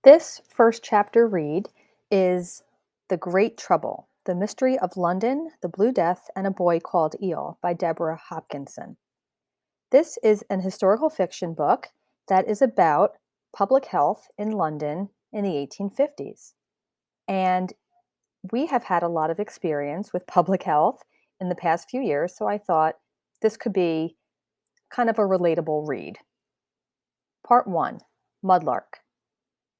This first chapter read is The Great Trouble, The Mystery of London, the Blue Death, and a Boy Called Eel by Deborah Hopkinson. This is an historical fiction book that is about public health in London in the 1850s. And we have had a lot of experience with public health in the past few years, so I thought this could be kind of a relatable read. Part 1, Mudlark.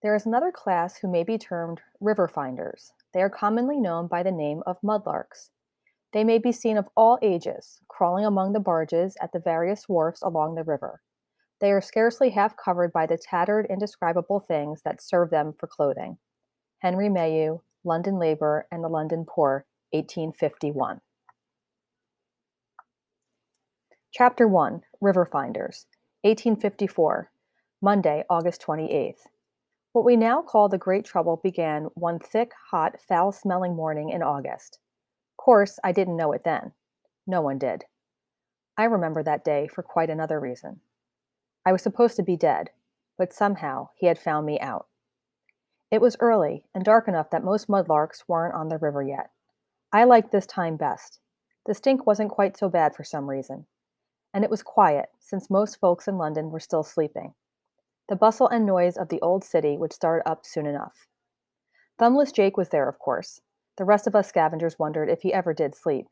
There is another class who may be termed river finders. They are commonly known by the name of mudlarks. They may be seen of all ages, crawling among the barges at the various wharfs along the river. They are scarcely half covered by the tattered, indescribable things that serve them for clothing. Henry Mayhew, London Labour and the London Poor, 1851. Chapter 1, River Finders, 1854, Monday, August 28th. What we now call the Great Trouble began one thick, hot, foul-smelling morning in August. Course, I didn't know it then. No one did. I remember that day for quite another reason. I was supposed to be dead, but somehow he had found me out. It was early and dark enough that most mudlarks weren't on the river yet. I liked this time best. The stink wasn't quite so bad for some reason. And it was quiet, since most folks in London were still sleeping. The bustle and noise of the old city would start up soon enough. Thumbless Jake was there, of course. The rest of us scavengers wondered if he ever did sleep.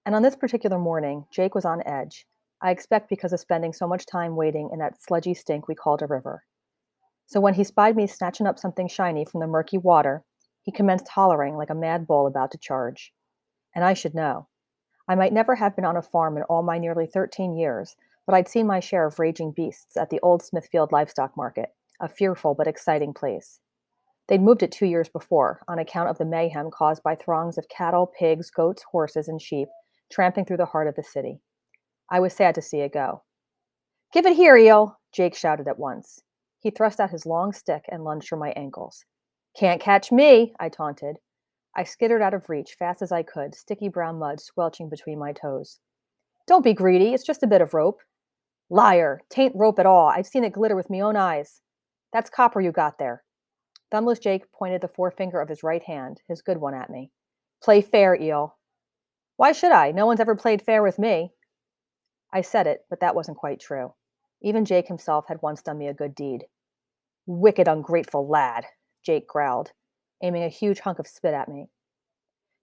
And on this particular morning, Jake was on edge. I expect because of spending so much time waiting in that sludgy stink we called a river. So when he spied me snatching up something shiny from the murky water, he commenced hollering like a mad bull about to charge. And I should know. I might never have been on a farm in all my nearly 13 years, but I'd seen my share of raging beasts at the old Smithfield livestock market, a fearful but exciting place. They'd moved it 2 years before, on account of the mayhem caused by throngs of cattle, pigs, goats, horses, and sheep tramping through the heart of the city. I was sad to see it go. "Give it here, Eel!" Jake shouted at once. He thrust out his long stick and lunged for my ankles. "Can't catch me," I taunted. I skittered out of reach fast as I could, sticky brown mud squelching between my toes. "Don't be greedy, it's just a bit of rope." "Liar! Tain't rope at all. I've seen it glitter with me own eyes." "That's copper you got there." Thumbless Jake pointed the forefinger of his right hand, his good one, at me. "Play fair, Eel." "Why should I? No one's ever played fair with me." I said it, but that wasn't quite true. Even Jake himself had once done me a good deed. "Wicked, ungrateful lad," Jake growled, aiming a huge hunk of spit at me.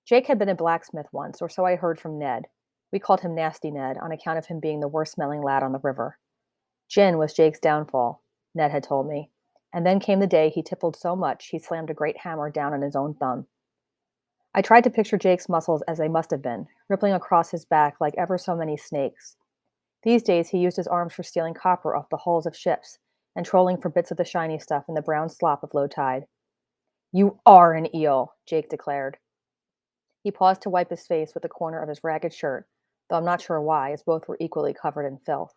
Jake had been a blacksmith once, or so I heard from Ned. We called him Nasty Ned on account of him being the worst-smelling lad on the river. Gin was Jake's downfall, Ned had told me, and then came the day he tippled so much he slammed a great hammer down on his own thumb. I tried to picture Jake's muscles as they must have been, rippling across his back like ever so many snakes. These days he used his arms for stealing copper off the hulls of ships and trolling for bits of the shiny stuff in the brown slop of low tide. "You are an eel," Jake declared. He paused to wipe his face with the corner of his ragged shirt, though I'm not sure why, as both were equally covered in filth.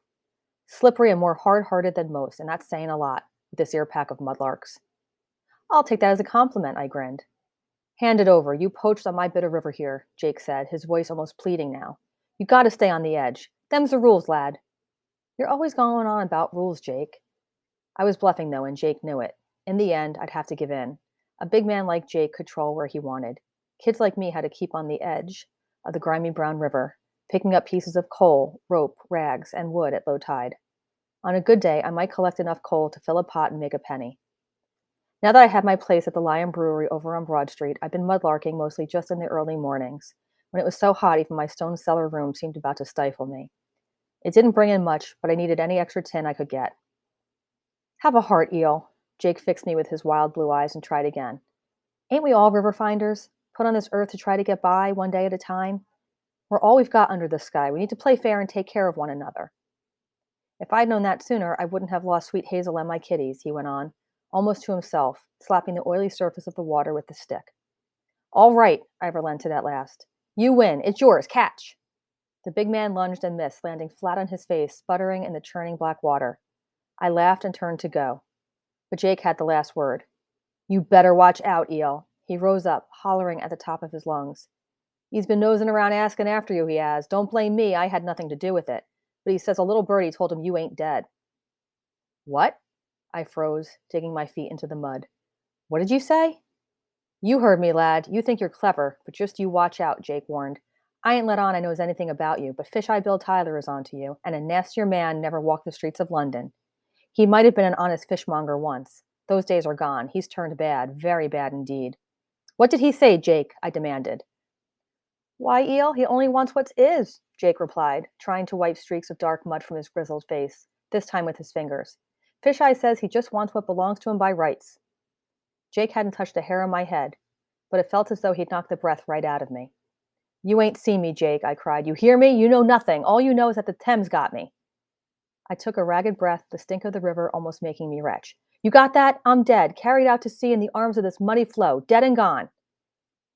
"Slippery and more hard-hearted than most, and that's saying a lot, with this ear pack of mudlarks." "I'll take that as a compliment," I grinned. "Hand it over. You poached on my bit of river here," Jake said, his voice almost pleading now. "You gotta stay on the edge. Them's the rules, lad." "You're always going on about rules, Jake." I was bluffing, though, and Jake knew it. In the end, I'd have to give in. A big man like Jake could troll where he wanted. Kids like me had to keep on the edge of the grimy brown river, picking up pieces of coal, rope, rags, and wood at low tide. On a good day, I might collect enough coal to fill a pot and make a penny. Now that I had my place at the Lion Brewery over on Broad Street, I've been mudlarking mostly just in the early mornings, when it was so hot even my stone cellar room seemed about to stifle me. It didn't bring in much, but I needed any extra tin I could get. "Have a heart, Eel." Jake fixed me with his wild blue eyes and tried again. "Ain't we all river finders, put on this earth to try to get by one day at a time? We're all we've got under the sky. We need to play fair and take care of one another." "If I'd known that sooner, I wouldn't have lost Sweet Hazel and my kitties," he went on, almost to himself, slapping the oily surface of the water with the stick. "All right," I relented at last. "You win. It's yours. Catch." The big man lunged and missed, landing flat on his face, sputtering in the churning black water. I laughed and turned to go. But Jake had the last word. "You better watch out, Eel." He rose up, hollering at the top of his lungs. "He's been nosing around asking after you, he has. Don't blame me, I had nothing to do with it. But he says a little birdie told him you ain't dead." "What?" I froze, digging my feet into the mud. What did you say? You heard me, lad. You think you're clever, but just you watch out, Jake warned. I ain't let on I knows anything about you, but Fish-Eye Bill Tyler is on to you, and a nastier man never walked the streets of London. He might have been an honest fishmonger once. Those days are gone. He's turned bad, very bad indeed. What did he say, Jake? I demanded. Why, Eel, he only wants what is, Jake replied, trying to wipe streaks of dark mud from his grizzled face, this time with his fingers. Fish-Eye says he just wants what belongs to him by rights. Jake hadn't touched a hair on my head, but it felt as though he'd knocked the breath right out of me. You ain't seen me, Jake, I cried. You hear me? You know nothing. All you know is that the Thames got me. I took a ragged breath, the stink of the river almost making me retch. You got that? I'm dead, carried out to sea in the arms of this muddy flow, dead and gone.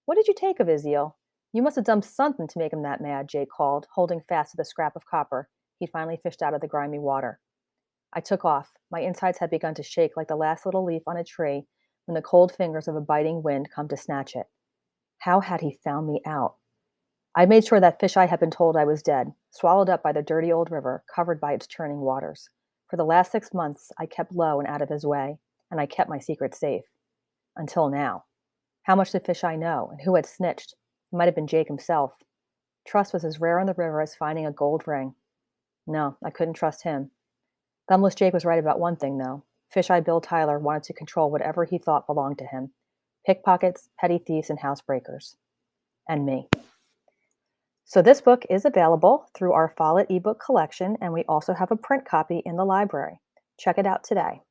What did you take of his eel? You must have done something to make him that mad, Jake called, holding fast to the scrap of copper he'd finally fished out of the grimy water. I took off. My insides had begun to shake like the last little leaf on a tree when the cold fingers of a biting wind come to snatch it. How had he found me out? I made sure that Fish-Eye had been told I was dead, swallowed up by the dirty old river, covered by its churning waters. For the last 6 months, I kept low and out of his way, and I kept my secret safe. Until now. How much did Fish-Eye know, and who had snitched? It might have been Jake himself. Trust was as rare on the river as finding a gold ring. No, I couldn't trust him. Thumbless Jake was right about one thing, though. Fish-Eye Bill Tyler wanted to control whatever he thought belonged to him. Pickpockets, petty thieves, and housebreakers. And me. So this book is available through our Follett ebook collection, and we also have a print copy in the library. Check it out today.